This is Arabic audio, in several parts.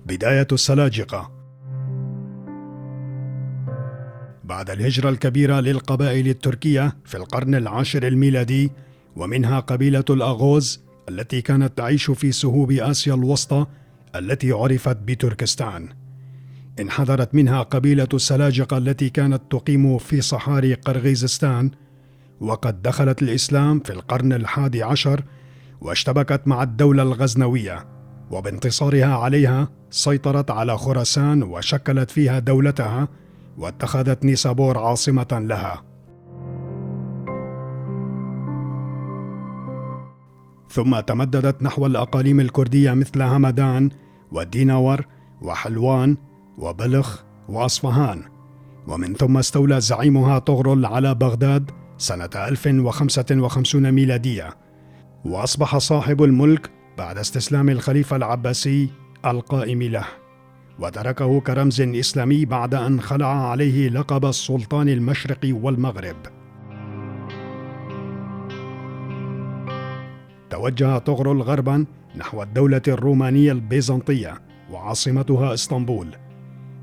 بداية السلاجقة. بعد الهجرة الكبيرة للقبائل التركية في القرن العاشر الميلادي، ومنها قبيلة الأغوز التي كانت تعيش في سهوب آسيا الوسطى التي عرفت بتركستان، انحدرت منها قبيلة السلاجقة التي كانت تقيم في صحاري قرغيزستان، وقد دخلت الإسلام في القرن الحادي عشر واشتبكت مع الدولة الغزنوية، وبانتصارها عليها سيطرت على خراسان وشكلت فيها دولتها، واتخذت نيسابور عاصمة لها. ثم تمددت نحو الأقاليم الكردية مثل همدان وديناور وحلوان وبلخ وأصفهان، ومن ثم استولى زعيمها طغرل على بغداد سنة 1055 ميلادية، وأصبح صاحب الملك بعد استسلام الخليفة العباسي القائم له، وتركه كرمز إسلامي بعد أن خلع عليه لقب السلطان المشرق والمغرب. توجه طغرل غربا نحو الدولة الرومانية البيزنطية وعاصمتها اسطنبول،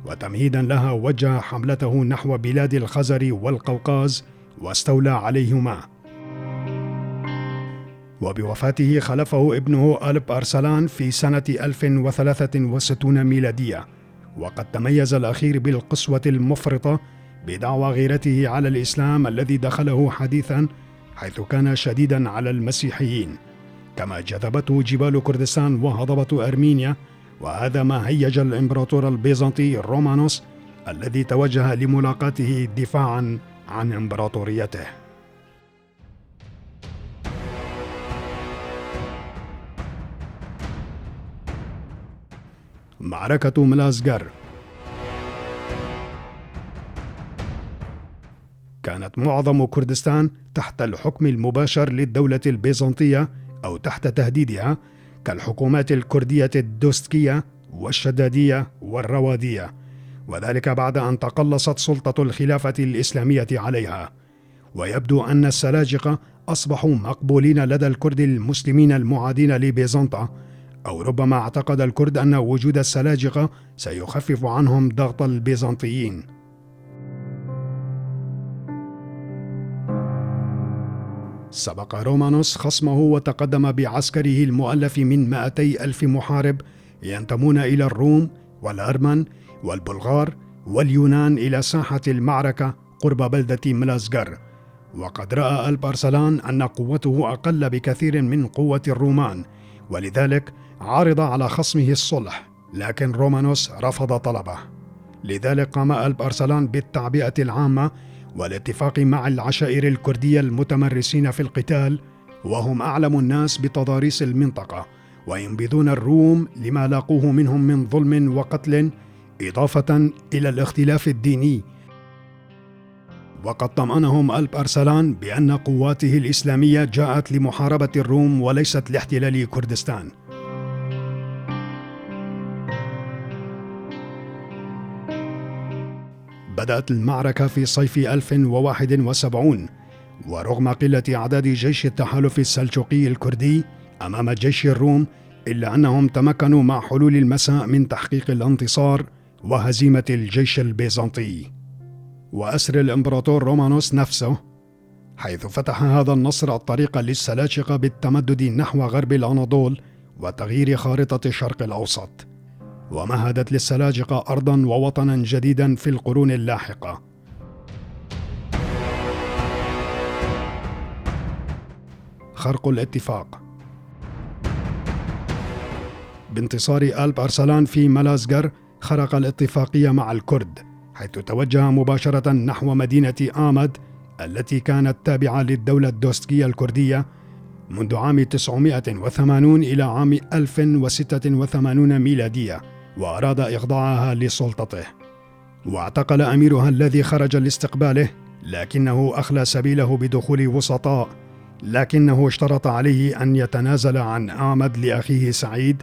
وتمهيدا لها وجه حملته نحو بلاد الخزر والقوقاز واستولى عليهما. وبوفاته خلفه ابنه ألب أرسلان في سنة 1063 ميلادية، وقد تميز الأخير بالقسوة المفرطة بدعوى غيرته على الإسلام الذي دخله حديثا، حيث كان شديدا على المسيحيين، كما جذبته جبال كردستان وهضبة أرمينيا، وهذا ما هيج الإمبراطور البيزنطي رومانوس الذي توجه لملاقاته دفاعا عن إمبراطوريته. معركة ملازجر. كانت معظم كردستان تحت الحكم المباشر للدولة البيزنطية أو تحت تهديدها، كالحكومات الكردية الدوستكية والشدادية والروادية، وذلك بعد أن تقلصت سلطة الخلافة الإسلامية عليها. ويبدو أن السلاجقة أصبحوا مقبولين لدى الكرد المسلمين المعادين لبيزنطة، أو ربما اعتقد الكرد أن وجود السلاجقة سيخفف عنهم ضغط البيزنطيين. سبق رومانوس خصمه وتقدم بعسكره المؤلف من 200,000 محارب ينتمون إلى الروم والأرمن والبلغار واليونان إلى ساحة المعركة قرب بلدة ملازجر، وقد رأى ألب أرسلان أن قوته أقل بكثير من قوة الرومان، ولذلك عارض على خصمه الصلح، لكن رومانوس رفض طلبه. لذلك قام ألب أرسلان بالتعبئة العامة والاتفاق مع العشائر الكردية المتمرسين في القتال، وهم أعلم الناس بتضاريس المنطقة، وينبذون الروم لما لاقوه منهم من ظلم وقتل، إضافة إلى الاختلاف الديني. وقد طمأنهم ألب أرسلان بأن قواته الإسلامية جاءت لمحاربة الروم وليست لاحتلال كردستان. بدأت المعركة في صيف 1071، ورغم قلة أعداد جيش التحالف السلجوقي الكردي أمام جيش الروم، إلا أنهم تمكنوا مع حلول المساء من تحقيق الانتصار وهزيمة الجيش البيزنطي وأسر الإمبراطور رومانوس نفسه، حيث فتح هذا النصر الطريق للسلاجقة بالتمدد نحو غرب الأناضول وتغيير خارطة الشرق الأوسط، ومهدت للسلاجقة أرضا ووطنا جديدا في القرون اللاحقة. خرق الاتفاق. بانتصار ألب أرسلان في ملازجر خرق الاتفاقية مع الكرد، حيث توجه مباشرة نحو مدينة آمد التي كانت تابعة للدولة الدوستكية الكردية منذ عام 980 إلى عام 1086 ميلادية، وأراد إخضاعها لسلطته، واعتقل أميرها الذي خرج لاستقباله، لكنه أخلى سبيله بدخول وسطاء، لكنه اشترط عليه أن يتنازل عن آمد لأخيه سعيد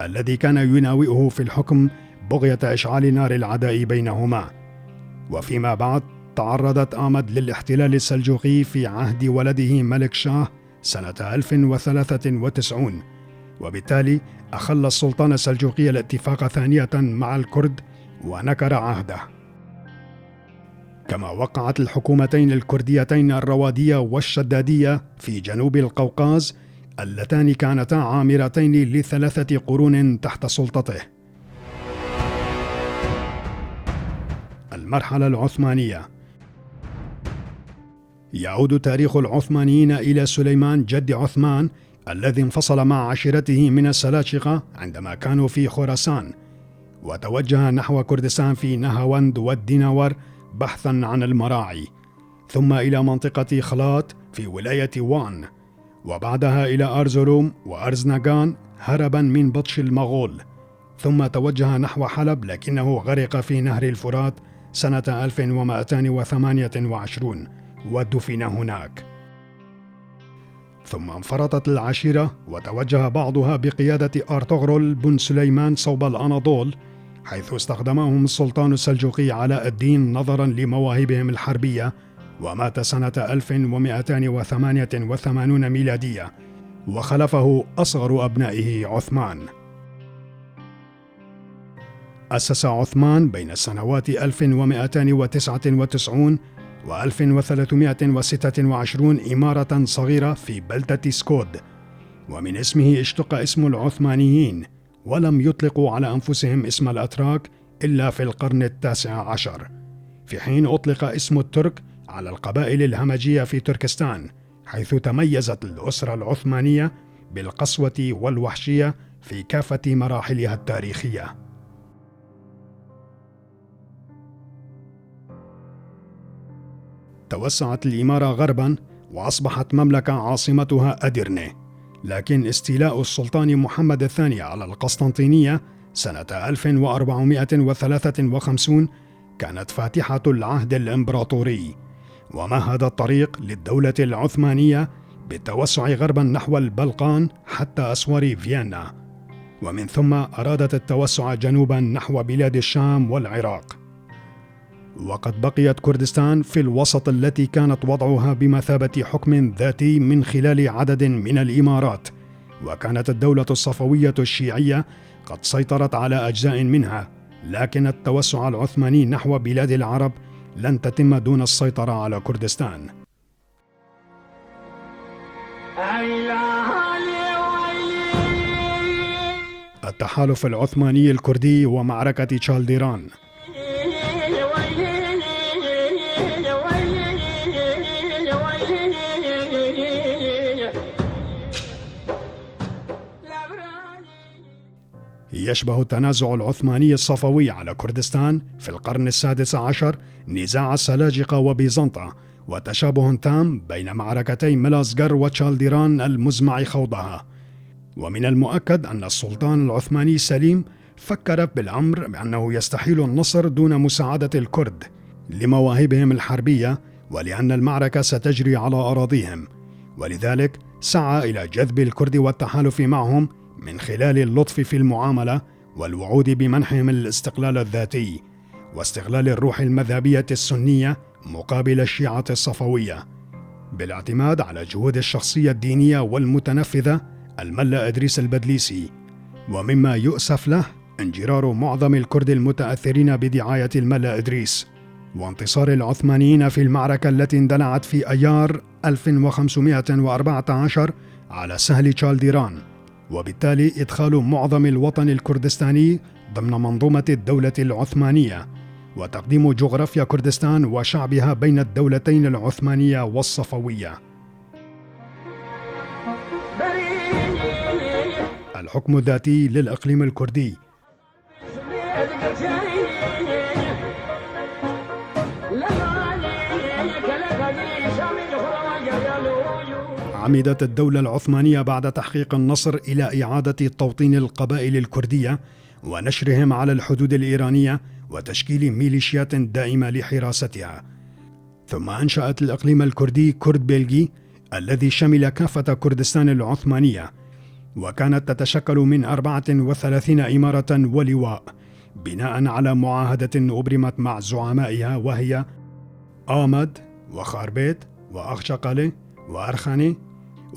الذي كان يناوئه في الحكم بغية إشعال نار العداء بينهما. وفيما بعد تعرضت آمد للاحتلال السلجوقي في عهد ولده ملك شاه سنة 1093، وبالتالي أخل السلطان السلجوقي الاتفاق ثانية مع الكرد ونكر عهده. كما وقعت الحكومتين الكرديتين الروادية والشدادية في جنوب القوقاز اللتان كانتا عامرتين ل3 قرون تحت سلطته. المرحلة العثمانية. يعود تاريخ العثمانيين إلى سليمان جد عثمان الذي انفصل مع عشيرته من السلاجقة عندما كانوا في خراسان، وتوجه نحو كردستان في نهاوند والدينور بحثا عن المراعي، ثم إلى منطقة خلاط في ولاية وان، وبعدها إلى أرزروم وأرزنغان هربا من بطش المغول، ثم توجه نحو حلب لكنه غرق في نهر الفرات سنة 1228 ودفن هناك. ثم انفرطت العشيرة وتوجه بعضها بقيادة أرطغرل بن سليمان صوب الأناضول، حيث استخدمهم السلطان السلجوقي علاء الدين نظرا لمواهبهم الحربية، ومات سنة 1288 ميلادية، وخلفه أصغر أبنائه عثمان. أسس عثمان بين السنوات 1299 و 1326 إمارة صغيرة في بلدة سكود، ومن اسمه اشتق اسم العثمانيين، ولم يطلقوا على أنفسهم اسم الأتراك إلا في القرن ال19، في حين أطلق اسم الترك على القبائل الهمجية في تركستان، حيث تميزت الأسرة العثمانية بالقسوة والوحشية في كافة مراحلها التاريخية. توسعت الإمارة غربا وأصبحت مملكة عاصمتها أديرنة، لكن استيلاء السلطان محمد الثاني على القسطنطينية سنة 1453 كانت فاتحة العهد الإمبراطوري، ومهد الطريق للدولة العثمانية بالتوسع غربا نحو البلقان حتى أسوار فيينا، ومن ثم أرادت التوسع جنوبا نحو بلاد الشام والعراق. وقد بقيت كردستان في الوسط التي كانت وضعها بمثابة حكم ذاتي من خلال عدد من الإمارات، وكانت الدولة الصفوية الشيعية قد سيطرت على أجزاء منها، لكن التوسع العثماني نحو بلاد العرب لن تتم دون السيطرة على كردستان. التحالف العثماني الكردي ومعركة تشالديران. يشبه التنازع العثماني الصفوي على كردستان في القرن ال16 نزاع السلاجقة وبيزنطة، وتشابه تام بين معركتي ملازقر وتشالديران المزمع خوضها. ومن المؤكد أن السلطان العثماني سليم فكر بالأمر بأنه يستحيل النصر دون مساعدة الكرد لمواهبهم الحربية، ولأن المعركة ستجري على أراضيهم، ولذلك سعى إلى جذب الكرد والتحالف معهم من خلال اللطف في المعاملة والوعود بمنحهم الاستقلال الذاتي واستغلال الروح المذهبية السنية مقابل الشيعة الصفوية، بالاعتماد على جهود الشخصية الدينية والمتنفذة الملا إدريس البدليسي. ومما يؤسف له انجرار معظم الكرد المتأثرين بدعاية الملا إدريس، وانتصار العثمانيين في المعركة التي اندلعت في أيار 1514 على سهل تشالديران، وبالتالي إدخال معظم الوطن الكردستاني ضمن منظومة الدولة العثمانية، وتقديم جغرافيا كردستان وشعبها بين الدولتين العثمانية والصفوية. الحكم الذاتي للإقليم الكردي. عمدت الدولة العثمانية بعد تحقيق النصر إلى إعادة توطين القبائل الكردية ونشرهم على الحدود الإيرانية وتشكيل ميليشيات دائمة لحراستها. ثم أنشأت الإقليم الكردي كرد بلجي الذي شمل كافة كردستان العثمانية، وكانت تتشكل من 34 إمارة ولواء، بناء على معاهدة أبرمت مع زعمائها، وهي آمد وخاربيت وأخشقلة وأرخنة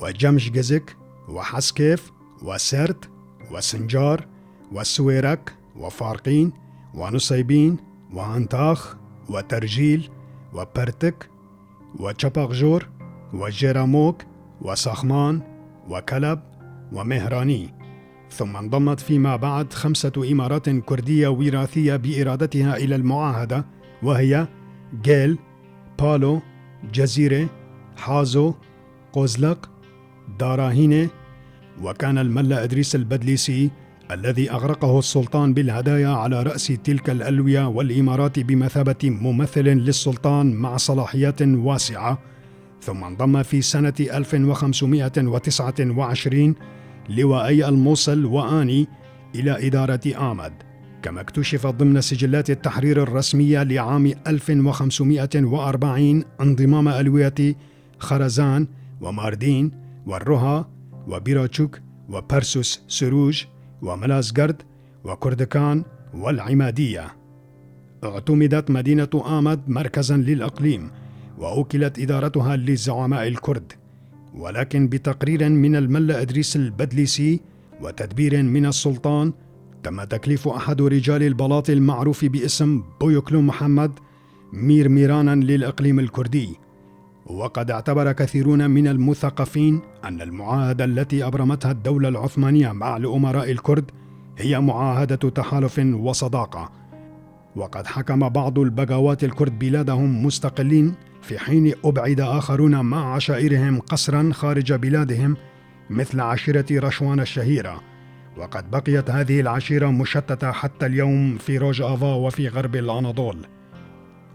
وجمشجزك وحسكيف وسرت وسنجار والسويرك وفارقين ونصيبين وأنتاخ وترجيل وبرتك وشبغجور وجيراموك وسخمان وكلب ومهراني. ثم انضمت فيما بعد 5 إمارات كردية وراثية بإرادتها إلى المعاهدة، وهي جيل، بالو، جزيرة، حازو، قزلق، داراهينة. وكان الملا إدريس البدليسي الذي أغرقه السلطان بالهدايا على رأس تلك الألوية والإمارات بمثابة ممثل للسلطان مع صلاحيات واسعة. ثم انضم في سنة 1529 لواءي الموصل وآني إلى إدارة آمد، كما اكتشف ضمن سجلات التحرير الرسمية لعام 1540 انضمام ألوية خرزان وماردين والرها وبيراتشوك وبرسوس سروج وملازقرد وكردكان والعمادية. اعتمدت مدينة آمد مركزا للإقليم، وأوكلت إدارتها للزعماء الكرد، ولكن بتقرير من الملا إدريس البدليسي وتدبير من السلطان تم تكليف أحد رجال البلاط المعروف باسم بويوكلو محمد مير ميرانا للإقليم الكردي. وقد اعتبر كثيرون من المثقفين أن المعاهدة التي أبرمتها الدولة العثمانية مع الأمراء الكرد هي معاهدة تحالف وصداقة. وقد حكم بعض البقوات الكرد بلادهم مستقلين، في حين أبعد آخرون مع عشائرهم قسرا خارج بلادهم مثل عشيرة رشوان الشهيرة. وقد بقيت هذه العشيرة مشتتة حتى اليوم في روج آفا وفي غرب الأناضول.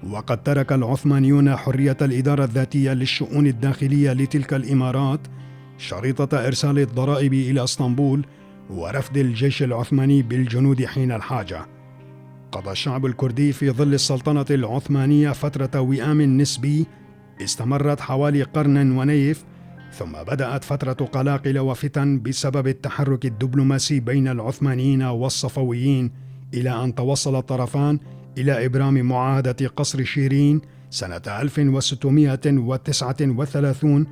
وقد ترك العثمانيون حرية الإدارة الذاتية للشؤون الداخلية لتلك الإمارات، شريطة إرسال الضرائب إلى اسطنبول ورفد الجيش العثماني بالجنود حين الحاجة. قضى الشعب الكردي في ظل السلطنة العثمانية فترة وئام نسبي استمرت حوالي قرن ونيف، ثم بدأت فترة قلاقل وفتن بسبب التحرك الدبلوماسي بين العثمانيين والصفويين، إلى أن توصل الطرفان إلى إبرام معاهدة قصر شيرين سنة 1639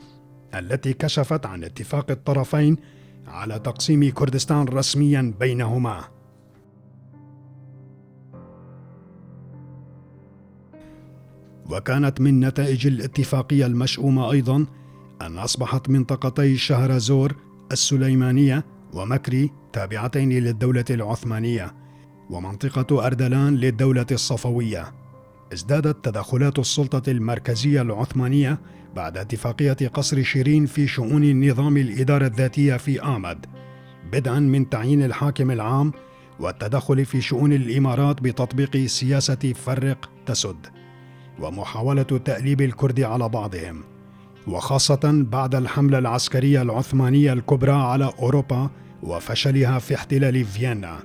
التي كشفت عن اتفاق الطرفين على تقسيم كردستان رسميا بينهما. وكانت من نتائج الاتفاقية المشؤومة أيضا أن أصبحت منطقتي شهرزور السليمانية ومكري تابعتين للدولة العثمانية، ومنطقة أردلان للدولة الصفوية. ازدادت تدخلات السلطة المركزية العثمانية بعد اتفاقية قصر شيرين في شؤون نظام الإدارة الذاتية في آمد، بدءا من تعيين الحاكم العام والتدخل في شؤون الإمارات بتطبيق سياسة فرق تسد، ومحاولة تأليب الكرد على بعضهم، وخاصة بعد الحملة العسكرية العثمانية الكبرى على أوروبا وفشلها في احتلال فيينا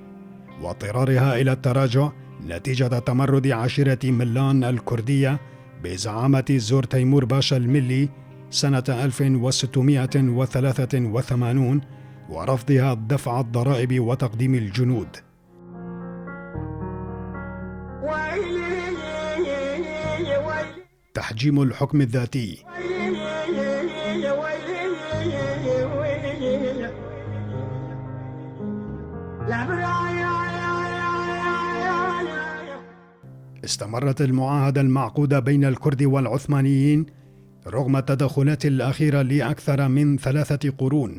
واضطرارها إلى التراجع نتيجة تمرد عشيرة ملان الكردية بزعامة زور تيمور باشا الملي سنة 1683 ورفضها دفع الضرائب وتقديم الجنود. تحجيم الحكم الذاتي. استمرت المعاهدة المعقودة بين الكرد والعثمانيين رغم التدخلات الأخيرة لأكثر من 3 قرون.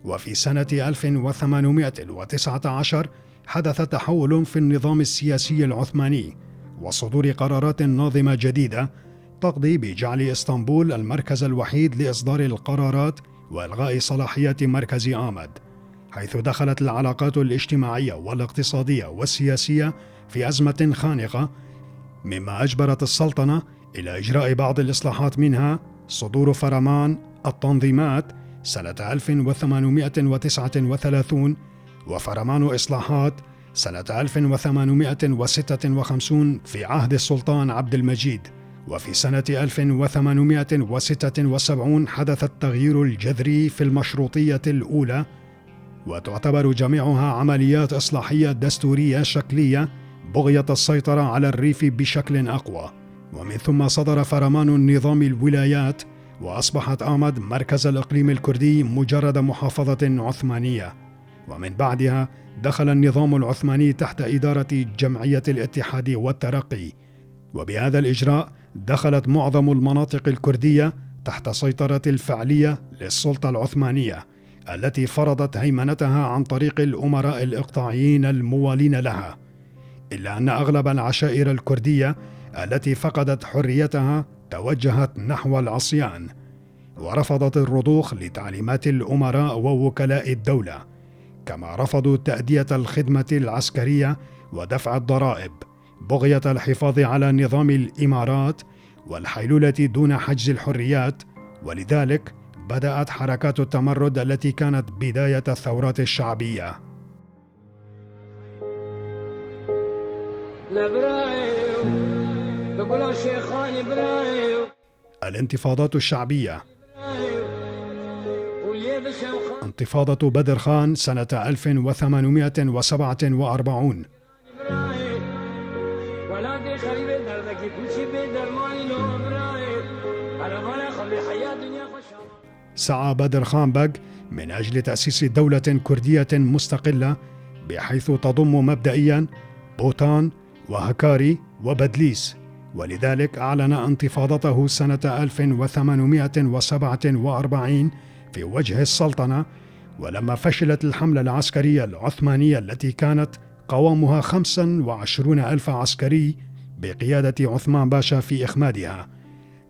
وفي سنة 1819 حدث تحول في النظام السياسي العثماني وصدور قرارات ناظمة جديدة تقضي بجعل اسطنبول المركز الوحيد لإصدار القرارات وإلغاء صلاحيات مركز آمد، حيث دخلت العلاقات الاجتماعية والاقتصادية والسياسية في أزمة خانقة، مما أجبرت السلطنة إلى إجراء بعض الإصلاحات، منها صدور فرمان التنظيمات سنة 1839 وفرمان إصلاحات سنة 1856 في عهد السلطان عبد المجيد. وفي سنة 1876 حدث التغيير الجذري في المشروطية الأولى، وتعتبر جميعها عمليات إصلاحية دستورية شكلية بغية السيطرة على الريف بشكل أقوى. ومن ثم صدر فرمان نظام الولايات، وأصبحت آمد مركز الإقليم الكردي مجرد محافظة عثمانية. ومن بعدها دخل النظام العثماني تحت إدارة جمعية الاتحاد والترقي، وبهذا الإجراء دخلت معظم المناطق الكردية تحت سيطرة الفعلية للسلطة العثمانية التي فرضت هيمنتها عن طريق الأمراء الإقطاعيين الموالين لها. إلا أن أغلب العشائر الكردية التي فقدت حريتها توجهت نحو العصيان، ورفضت الرضوخ لتعليمات الأمراء ووكلاء الدولة، كما رفضوا تأدية الخدمة العسكرية ودفع الضرائب بغية الحفاظ على نظام الإمارات والحيلولة دون حجز الحريات. ولذلك بدأت حركات التمرد التي كانت بداية الثورات الشعبية. الانتفاضات الشعبية. انتفاضة بدر خان سنة 1847. سعى بدر خان بق من أجل تأسيس دولة كردية مستقلة بحيث تضم مبدئيا بوتان وهكاري وبدليس، ولذلك أعلن انتفاضته سنة 1847 في وجه السلطنة. ولما فشلت الحملة العسكرية العثمانية التي كانت قوامها 25,000 عسكري بقيادة عثمان باشا في إخمادها،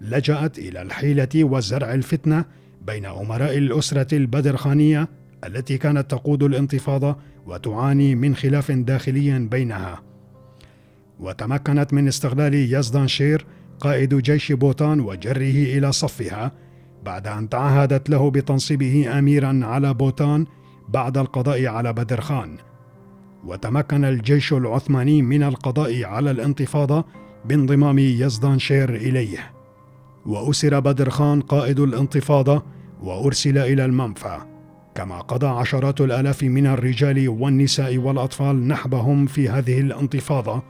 لجأت إلى الحيلة وزرع الفتنة بين أمراء الأسرة البدرخانية التي كانت تقود الانتفاضة وتعاني من خلاف داخلي بينها. وتمكنت من استغلال يزدانشير قائد جيش بوتان وجره إلى صفها بعد أن تعهدت له بتنصيبه أميرا على بوتان بعد القضاء على بدر خان. وتمكن الجيش العثماني من القضاء على الانتفاضة بانضمام يزدانشير إليه، وأسر بدر خان قائد الانتفاضة وأرسل إلى المنفى، كما قضى عشرات الآلاف من الرجال والنساء والأطفال نحبهم في هذه الانتفاضة،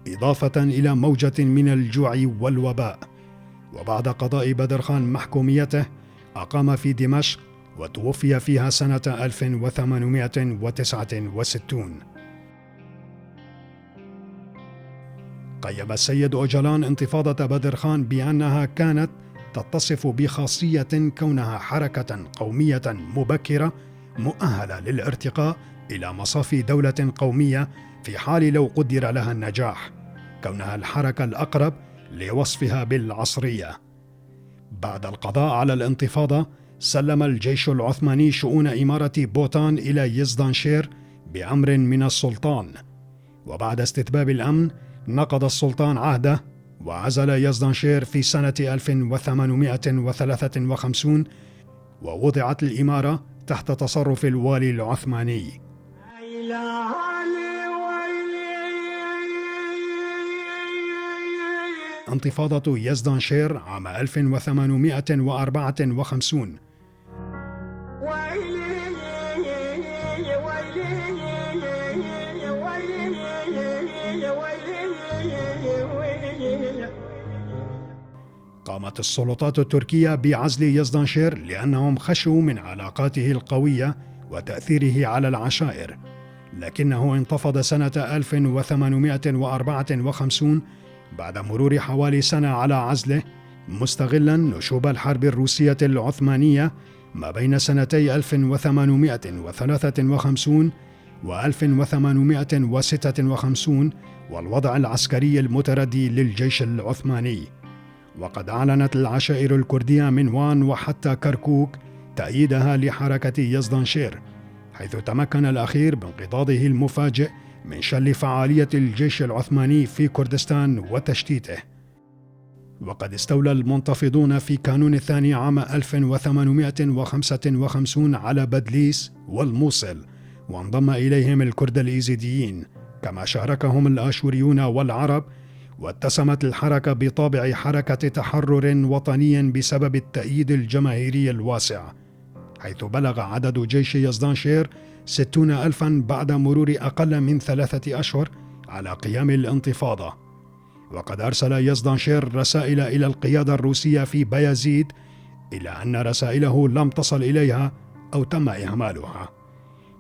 إضافة إلى موجة من الجوع والوباء. وبعد قضاء بدر خان محكوميته أقام في دمشق وتوفي فيها سنة 1869. قيم السيد أوجلان انتفاضة بدر خان بأنها كانت تتصف بخاصية كونها حركة قومية مبكرة مؤهلة للارتقاء إلى مصاف دولة قومية في حال لو قدر لها النجاح، كونها الحركة الأقرب لوصفها بالعصرية. بعد القضاء على الانتفاضة سلم الجيش العثماني شؤون إمارة بوتان إلى يزدانشير بأمر من السلطان، وبعد استتباب الأمن نقض السلطان عهده وعزل يزدانشير في سنة 1853، ووضعت الإمارة تحت تصرف الوالي العثماني. انتفاضة يزدانشير عام 1854. قامت السلطات التركية بعزل يزدانشير لأنهم خشوا من علاقاته القوية وتأثيره على العشائر، لكنه انتفض سنة 1854 بعد مرور حوالي سنة على عزله، مستغلا نشوب الحرب الروسية العثمانية ما بين سنتي 1853 و 1856 والوضع العسكري المتردي للجيش العثماني. وقد أعلنت العشائر الكردية من وان وحتى كركوك تأييدها لحركة يزدانشير، حيث تمكن الأخير بانقضاضه المفاجئ من شل فعالية الجيش العثماني في كردستان وتشتيته. وقد استولى المنتفضون في كانون الثاني عام 1855 على بدليس والموصل، وانضم إليهم الكرد الإيزيديين، كما شاركهم الآشوريون والعرب. واتسمت الحركة بطابع حركة تحرر وطني بسبب التأييد الجماهيري الواسع، حيث بلغ عدد جيش يزدانشير 60,000 بعد مرور أقل من 3 أشهر على قيام الانتفاضة. وقد أرسل يزدانشير رسائل إلى القيادة الروسية في بايزيد، إلا أن رسائله لم تصل إليها أو تم إهمالها،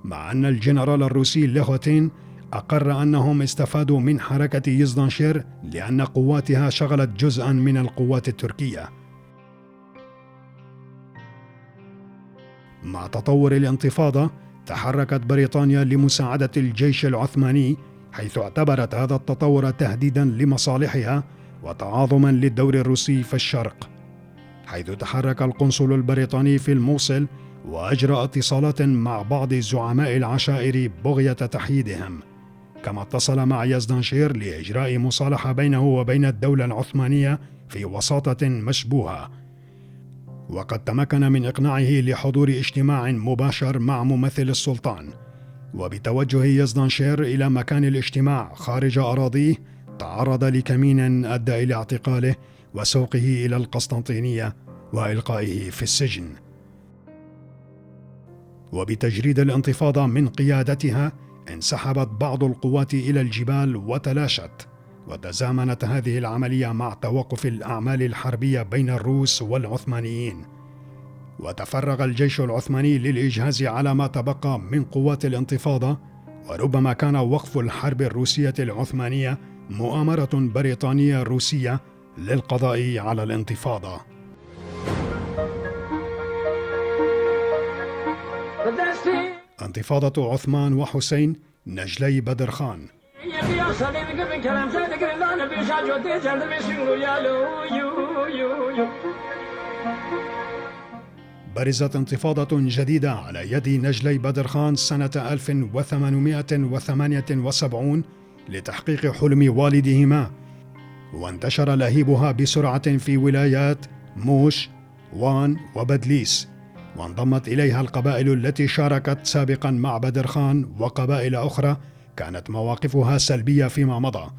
مع أن الجنرال الروسي ليخوتين أقر أنهم استفادوا من حركة يزدانشير لأن قواتها شغلت جزءا من القوات التركية. مع تطور الانتفاضة تحركت بريطانيا لمساعدة الجيش العثماني، حيث اعتبرت هذا التطور تهديدا لمصالحها وتعاظما للدور الروسي في الشرق، حيث تحرك القنصل البريطاني في الموصل وأجرى اتصالات مع بعض زعماء العشائر بغية تحييدهم، كما اتصل مع يزدانشير لإجراء مصالحة بينه وبين الدولة العثمانية في وساطة مشبوهة. وقد تمكن من إقناعه لحضور اجتماع مباشر مع ممثل السلطان، وبتوجه يزدانشير إلى مكان الاجتماع خارج أراضيه تعرض لكمين أدى إلى اعتقاله وسوقه إلى القسطنطينية وإلقائه في السجن. وبتجريد الانتفاضة من قيادتها انسحبت بعض القوات إلى الجبال وتلاشت، وتزامنت هذه العملية مع توقف الأعمال الحربية بين الروس والعثمانيين، وتفرغ الجيش العثماني للإجهاز على ما تبقى من قوات الانتفاضة. وربما كان وقف الحرب الروسية العثمانية مؤامرة بريطانية روسية للقضاء على الانتفاضة. انتفاضة عثمان وحسين نجلي بدر خان. برزت انتفاضة جديدة على يد نجلي بدر خان سنة 1878 لتحقيق حلم والدهما، وانتشر لهيبها بسرعة في ولايات موش، وان وبدليس، وانضمت إليها القبائل التي شاركت سابقا مع بدر خان وقبائل أخرى كانت مواقفها سلبية فيما مضى.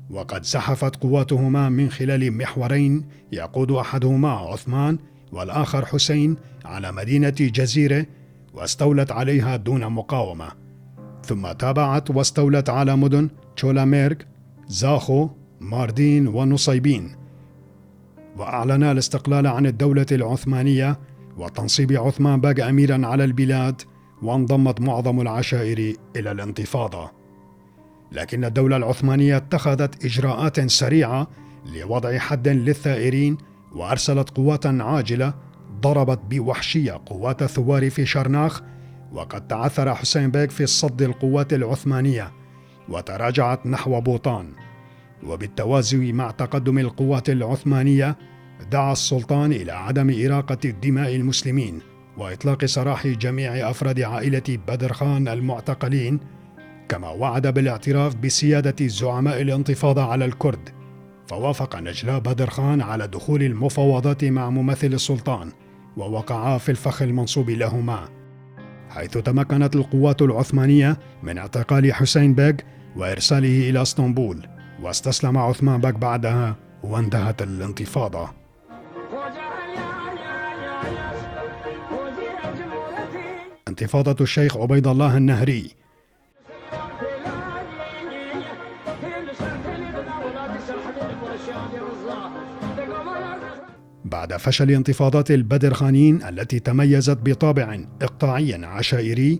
وقد زحفت قواتهما من خلال محورين يقود أحدهما عثمان والآخر حسين على مدينة جزيرة، واستولت عليها دون مقاومة، ثم تابعت واستولت على مدن تشولاميرغ، زاخو، ماردين ونصيبين، وأعلنا الاستقلال عن الدولة العثمانية وتنصيب عثمان باغ أميرا على البلاد، وانضمت معظم العشائر إلى الانتفاضة. لكن الدولة العثمانية اتخذت إجراءات سريعة لوضع حد للثائرين، وأرسلت قوات عاجلة ضربت بوحشية قوات الثوار في شرناخ، وقد تعثر حسين بيك في صد القوات العثمانية وتراجعت نحو بوطان. وبالتوازي مع تقدم القوات العثمانية دعا السلطان إلى عدم إراقة دماء المسلمين وإطلاق سراح جميع أفراد عائلة بدر خان المعتقلين، كما وعد بالاعتراف بسيادة زعماء الانتفاضة على الكرد. فوافق نجلاء بدر خان على دخول المفاوضات مع ممثل السلطان، ووقعا في الفخ المنصوب لهما، حيث تمكنت القوات العثمانية من اعتقال حسين بيك وإرساله إلى اسطنبول، واستسلم عثمان بيك بعدها وانتهت الانتفاضة. انتفاضة الشيخ عبيد الله النهري. بعد فشل انتفاضات البدرخانيين التي تميزت بطابع إقطاعي عشائري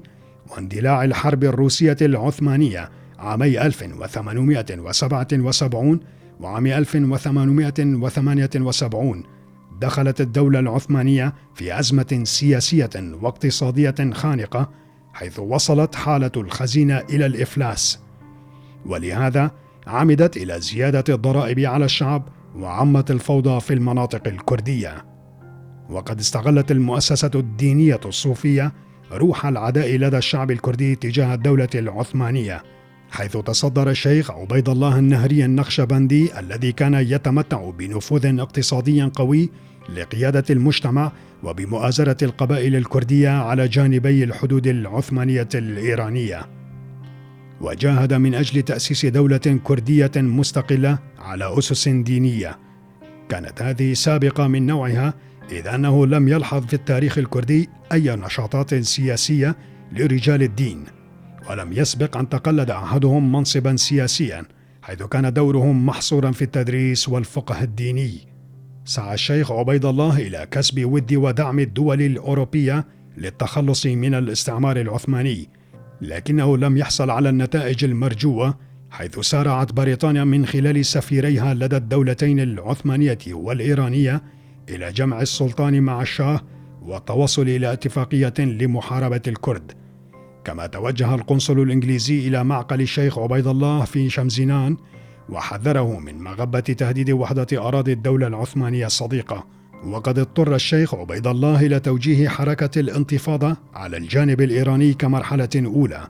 واندلاع الحرب الروسية العثمانية عامي 1877 وعام 1878، دخلت الدولة العثمانية في أزمة سياسية واقتصادية خانقة، حيث وصلت حالة الخزينة إلى الإفلاس، ولهذا عمدت إلى زيادة الضرائب على الشعب وعمت الفوضى في المناطق الكردية. وقد استغلت المؤسسة الدينية الصوفية روح العداء لدى الشعب الكردي تجاه الدولة العثمانية، حيث تصدر الشيخ عبيد الله النهري النقشبندي الذي كان يتمتع بنفوذ اقتصادي قوي لقيادة المجتمع وبمؤازرة القبائل الكردية على جانبي الحدود العثمانية الإيرانية، وجاهد من أجل تأسيس دولة كردية مستقلة على أسس دينية. كانت هذه سابقة من نوعها، إذ أنه لم يلحظ في التاريخ الكردي أي نشاطات سياسية لرجال الدين، ولم يسبق أن تقلد أحدهم منصبا سياسيا، حيث كان دورهم محصورا في التدريس والفقه الديني. سعى الشيخ عبيد الله إلى كسب ود ودعم الدول الأوروبية للتخلص من الاستعمار العثماني، لكنه لم يحصل على النتائج المرجوة، حيث سارعت بريطانيا من خلال سفيريها لدى الدولتين العثمانية والإيرانية إلى جمع السلطان مع الشاه والتوصل إلى اتفاقية لمحاربة الكرد. كما توجه القنصل الإنجليزي إلى معقل الشيخ عبيد الله في شمزينان وحذره من مغبة تهديد وحدة أراضي الدولة العثمانية الصديقة. وقد اضطر الشيخ عبيد الله إلى توجيه حركة الانتفاضة على الجانب الإيراني كمرحلة أولى،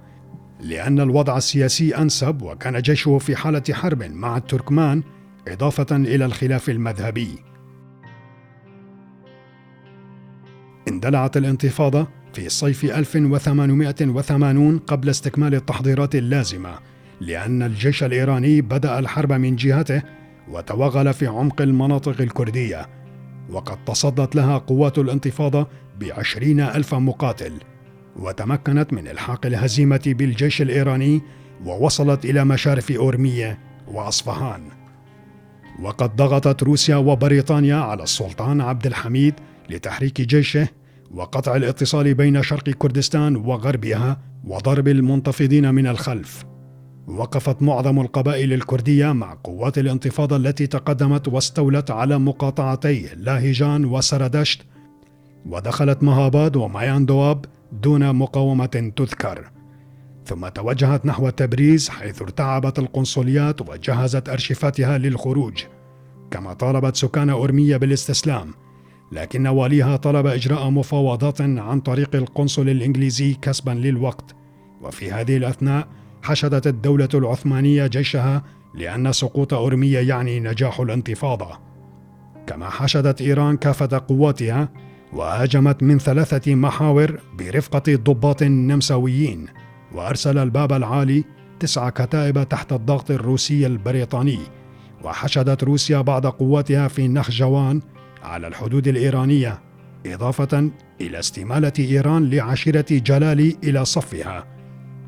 لأن الوضع السياسي أنسب، وكان جيشه في حالة حرب مع التركمان إضافة إلى الخلاف المذهبي. اندلعت الانتفاضة في صيف 1880 قبل استكمال التحضيرات اللازمة، لأن الجيش الإيراني بدأ الحرب من جهته وتوغل في عمق المناطق الكردية، وقد تصدت لها قوات الانتفاضة ب20,000 مقاتل، وتمكنت من إلحاق الهزيمة بالجيش الإيراني ووصلت إلى مشارف أورمية وأصفهان. وقد ضغطت روسيا وبريطانيا على السلطان عبد الحميد لتحريك جيشه وقطع الاتصال بين شرق كردستان وغربها وضرب المنتفضين من الخلف. وقفت معظم القبائل الكردية مع قوات الانتفاضة التي تقدمت واستولت على مقاطعتي لاهيجان وسردشت، ودخلت مهاباد ومايان دواب دون مقاومة تذكر، ثم توجهت نحو تبريز، حيث ارتعبت القنصليات وجهزت أرشفتها للخروج، كما طالبت سكان أورمية بالاستسلام، لكن واليها طلب إجراء مفاوضات عن طريق القنصل الإنجليزي كسبا للوقت. وفي هذه الأثناء حشدت الدولة العثمانية جيشها، لأن سقوط أورمية يعني نجاح الانتفاضة. كما حشدت إيران كافة قواتها وهاجمت من 3 محاور برفقة ضباط نمساويين، وأرسل الباب العالي 9 كتائب تحت الضغط الروسي البريطاني. وحشدت روسيا بعض قواتها في نخجوان على الحدود الإيرانية، إضافة إلى استمالة إيران لعشيرة جلالي إلى صفها،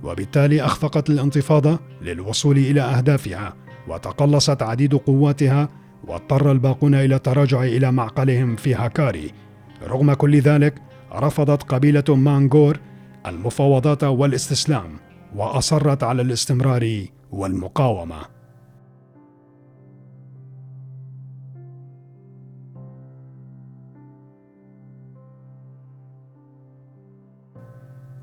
وبالتالي أخفقت الانتفاضة للوصول إلى أهدافها، وتقلصت عديد قواتها، واضطر الباقون إلى التراجع إلى معقلهم في هاكاري. رغم كل ذلك رفضت قبيلة مانغور المفاوضات والاستسلام، وأصرت على الاستمرار والمقاومة.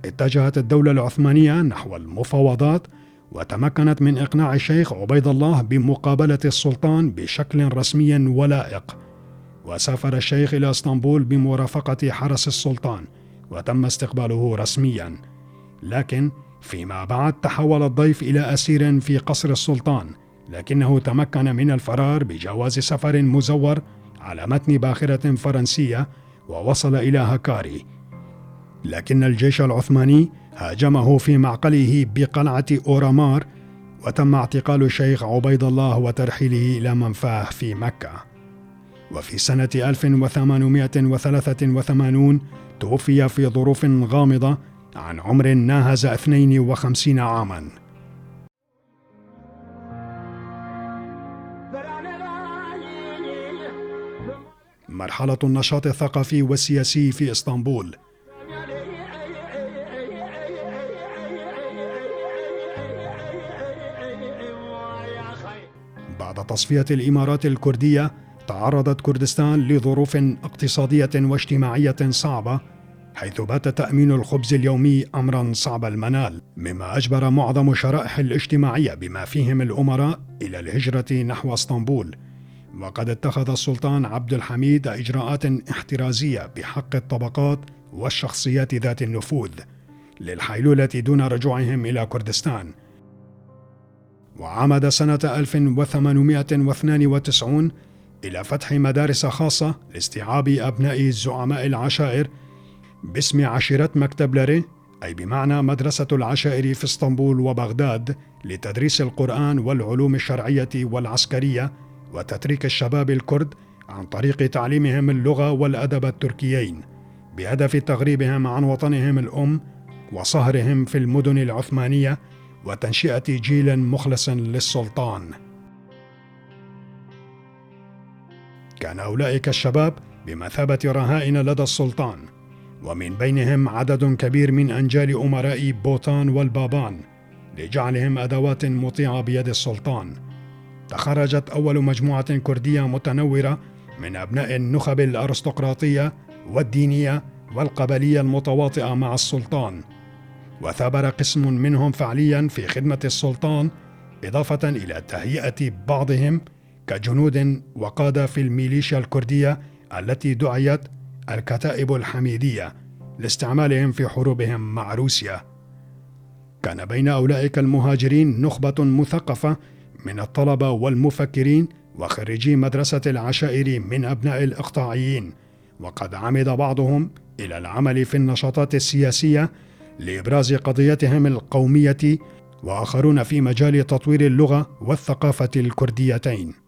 اتجهت الدولة العثمانية نحو المفاوضات، وتمكنت من إقناع الشيخ عبيد الله بمقابلة السلطان بشكل رسمي ولائق. وسافر الشيخ إلى اسطنبول بمرافقة حرس السلطان، وتم استقباله رسميا. لكن فيما بعد تحول الضيف إلى أسير في قصر السلطان، لكنه تمكن من الفرار بجواز سفر مزور على متن باخرة فرنسية، ووصل إلى هاكاري. لكن الجيش العثماني هاجمه في معقله بقلعة أورامار، وتم اعتقال الشيخ عبيد الله وترحيله إلى منفاه في مكة. وفي سنة 1883 توفي في ظروف غامضة عن عمر ناهز 52 عاما. مرحلة النشاط الثقافي والسياسي في اسطنبول. بعد تصفية الإمارات الكردية تعرضت كردستان لظروف اقتصادية واجتماعية صعبة، حيث بات تأمين الخبز اليومي أمرا صعب المنال، مما أجبر معظم الشرائح الاجتماعية بما فيهم الأمراء إلى الهجرة نحو اسطنبول. وقد اتخذ السلطان عبد الحميد إجراءات احترازية بحق الطبقات والشخصيات ذات النفوذ للحيلولة دون رجوعهم إلى كردستان. وعمد سنة 1892 إلى فتح مدارس خاصة لاستيعاب أبناء الزعماء العشائر باسم عشيرة مكتبلري، أي بمعنى مدرسة العشائر في اسطنبول وبغداد، لتدريس القرآن والعلوم الشرعية والعسكرية، وتتريك الشباب الكرد عن طريق تعليمهم اللغة والأدب التركيين بهدف تغريبهم عن وطنهم الأم وصهرهم في المدن العثمانية وتنشئة جيل مخلص للسلطان. كان أولئك الشباب بمثابة رهائن لدى السلطان، ومن بينهم عدد كبير من أنجال أمراء بوتان والبابان لجعلهم أدوات مطيعة بيد السلطان. تخرجت أول مجموعة كردية متنورة من أبناء النخب الأرستقراطية والدينية والقبلية المتواطئة مع السلطان، وثابر قسم منهم فعليا في خدمة السلطان، إضافة إلى تهيئة بعضهم كجنود وقادة في الميليشيا الكردية التي دعيت الكتائب الحميدية لاستعمالهم في حروبهم مع روسيا. كان بين أولئك المهاجرين نخبة مثقفة من الطلبة والمفكرين وخريجي مدرسة العشائر من أبناء الإقطاعيين، وقد عمد بعضهم إلى العمل في النشاطات السياسية لإبراز قضيتهم القومية، وآخرون في مجال تطوير اللغة والثقافة الكرديتين.